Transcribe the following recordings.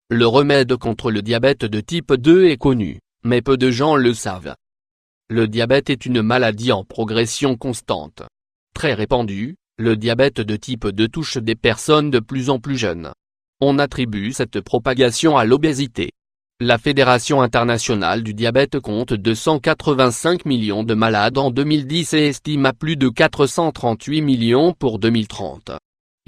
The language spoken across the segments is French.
Le remède contre le diabète de type 2 est connu, mais peu de gens le savent. Le diabète est une maladie en progression constante. Très répandue, le diabète de type 2 touche des personnes de plus en plus jeunes. On attribue cette propagation à l'obésité. La Fédération internationale du diabète compte 285 millions de malades en 2010 et estime à plus de 438 millions pour 2030.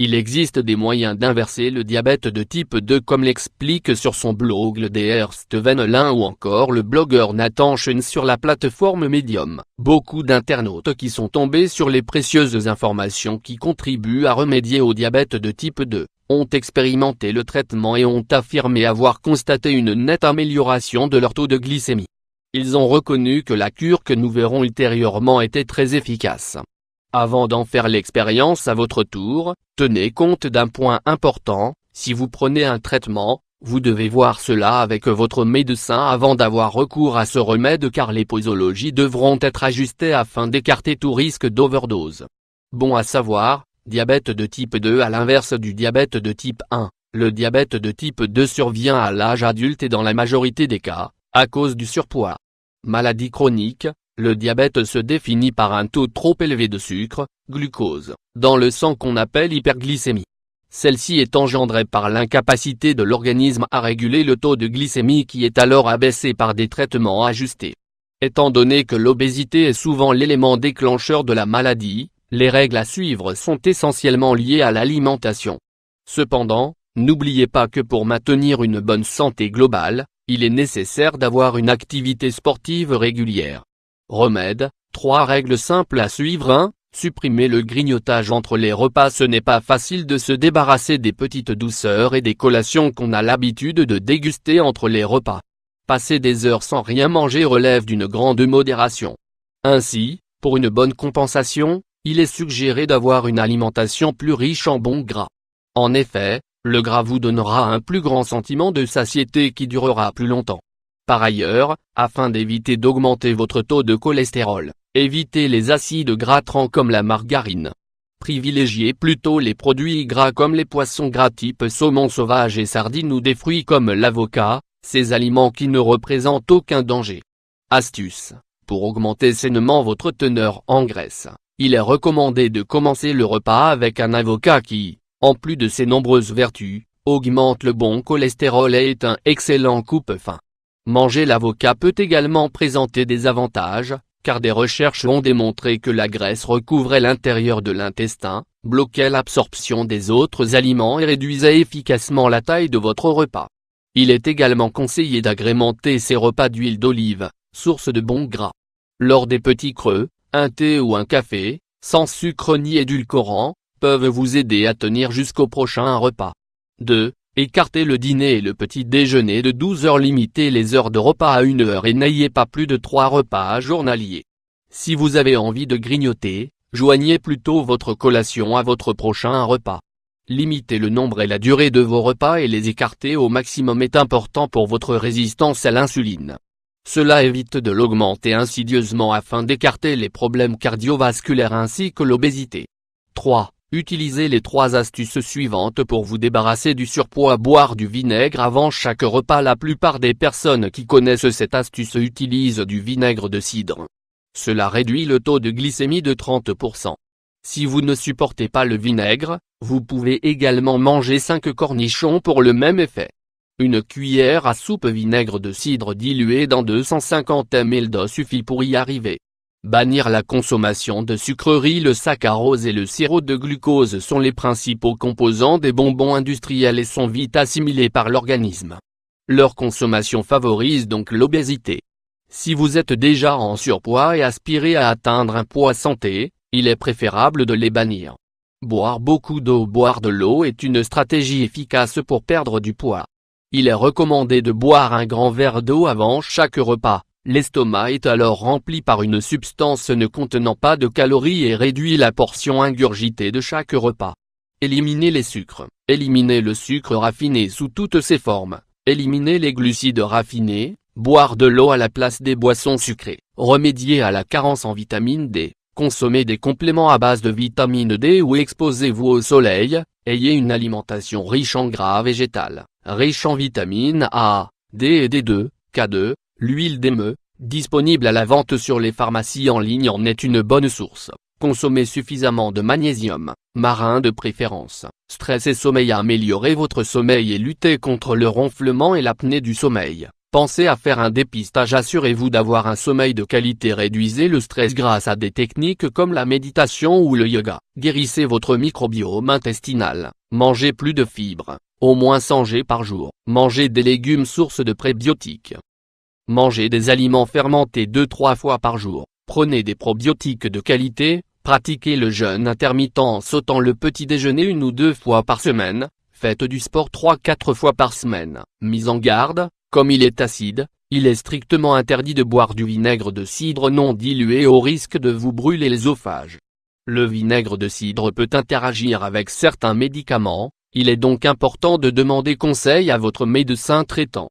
Il existe des moyens d'inverser le diabète de type 2 comme l'explique sur son blog le Dr Steven ou encore le blogueur Nathan Chen sur la plateforme Medium. Beaucoup d'internautes qui sont tombés sur les précieuses informations qui contribuent à remédier au diabète de type 2, ont expérimenté le traitement et ont affirmé avoir constaté une nette amélioration de leur taux de glycémie. Ils ont reconnu que la cure que nous verrons ultérieurement était très efficace. Avant d'en faire l'expérience à votre tour, tenez compte d'un point important, si vous prenez un traitement, vous devez voir cela avec votre médecin avant d'avoir recours à ce remède car les posologies devront être ajustées afin d'écarter tout risque d'overdose. Bon à savoir, diabète de type 2 à l'inverse du diabète de type 1, le diabète de type 2 survient à l'âge adulte et dans la majorité des cas, à cause du surpoids. Maladie chronique. Le diabète se définit par un taux trop élevé de sucre, glucose, dans le sang qu'on appelle hyperglycémie. Celle-ci est engendrée par l'incapacité de l'organisme à réguler le taux de glycémie qui est alors abaissé par des traitements ajustés. Étant donné que l'obésité est souvent l'élément déclencheur de la maladie, les règles à suivre sont essentiellement liées à l'alimentation. Cependant, n'oubliez pas que pour maintenir une bonne santé globale, il est nécessaire d'avoir une activité sportive régulière. Remède, 3 règles simples à suivre. 1. Supprimer le grignotage entre les repas. Ce n'est pas facile de se débarrasser des petites douceurs et des collations qu'on a l'habitude de déguster entre les repas. Passer des heures sans rien manger relève d'une grande modération. Ainsi, pour une bonne compensation, il est suggéré d'avoir une alimentation plus riche en bons gras. En effet, le gras vous donnera un plus grand sentiment de satiété qui durera plus longtemps. Par ailleurs, afin d'éviter d'augmenter votre taux de cholestérol, évitez les acides gras trans comme la margarine. Privilégiez plutôt les produits gras comme les poissons gras type saumon sauvage et sardines ou des fruits comme l'avocat, ces aliments qui ne représentent aucun danger. Astuce: pour augmenter sainement votre teneur en graisse, il est recommandé de commencer le repas avec un avocat qui, en plus de ses nombreuses vertus, augmente le bon cholestérol et est un excellent coupe-faim. Manger l'avocat peut également présenter des avantages, car des recherches ont démontré que la graisse recouvrait l'intérieur de l'intestin, bloquait l'absorption des autres aliments et réduisait efficacement la taille de votre repas. Il est également conseillé d'agrémenter ces repas d'huile d'olive, source de bons gras. Lors des petits creux, un thé ou un café, sans sucre ni édulcorant, peuvent vous aider à tenir jusqu'au prochain repas. 2. Écartez le dîner et le petit déjeuner de 12 heures. Limitez les heures de repas à 1 heure et n'ayez pas plus de 3 repas journaliers. Si vous avez envie de grignoter, joignez plutôt votre collation à votre prochain repas. Limiter le nombre et la durée de vos repas et les écarter au maximum est important pour votre résistance à l'insuline. Cela évite de l'augmenter insidieusement afin d'écarter les problèmes cardiovasculaires ainsi que l'obésité. 3. Utilisez les 3 astuces suivantes pour vous débarrasser du surpoids. Boire du vinaigre avant chaque repas. La plupart des personnes qui connaissent cette astuce utilisent du vinaigre de cidre. Cela réduit le taux de glycémie de 30%. Si vous ne supportez pas le vinaigre, vous pouvez également manger 5 cornichons pour le même effet. Une cuillère à soupe vinaigre de cidre dilué dans 250 ml d'eau suffit pour y arriver. Bannir la consommation de sucreries. Le saccharose et le sirop de glucose sont les principaux composants des bonbons industriels et sont vite assimilés par l'organisme. Leur consommation favorise donc l'obésité. Si vous êtes déjà en surpoids et aspirez à atteindre un poids santé, il est préférable de les bannir. Boire beaucoup d'eau. Boire de l'eau est une stratégie efficace pour perdre du poids. Il est recommandé de boire un grand verre d'eau avant chaque repas. L'estomac est alors rempli par une substance ne contenant pas de calories et réduit la portion ingurgitée de chaque repas. Éliminez les sucres. Éliminez le sucre raffiné sous toutes ses formes. Éliminez les glucides raffinés. Boire de l'eau à la place des boissons sucrées. Remédiez à la carence en vitamine D. Consommez des compléments à base de vitamine D ou exposez-vous au soleil, Ayez une alimentation riche en gras végétal, riche en vitamines A, D et D2, K2, l'huile d'émeu, disponible à la vente sur les pharmacies en ligne en est une bonne source. Consommez suffisamment de magnésium, marin de préférence. Stress et sommeil. Améliorez votre sommeil et luttez contre le ronflement et l'apnée du sommeil. Pensez à faire un dépistage. Assurez-vous d'avoir un sommeil de qualité. Réduisez le stress grâce à des techniques comme la méditation ou le yoga. Guérissez votre microbiome intestinal. Mangez plus de fibres, au moins 100 g par jour. Mangez des légumes sources de prébiotiques. Mangez des aliments fermentés 2-3 fois par jour. Prenez des probiotiques de qualité. Pratiquez le jeûne intermittent en sautant le petit déjeuner 1 ou 2 fois par semaine. Faites du sport 3-4 fois par semaine. Mise en garde, comme il est acide, il est strictement interdit de boire du vinaigre de cidre non dilué au risque de vous brûler l'œsophage. Le vinaigre de cidre peut interagir avec certains médicaments, il est donc important de demander conseil à votre médecin traitant.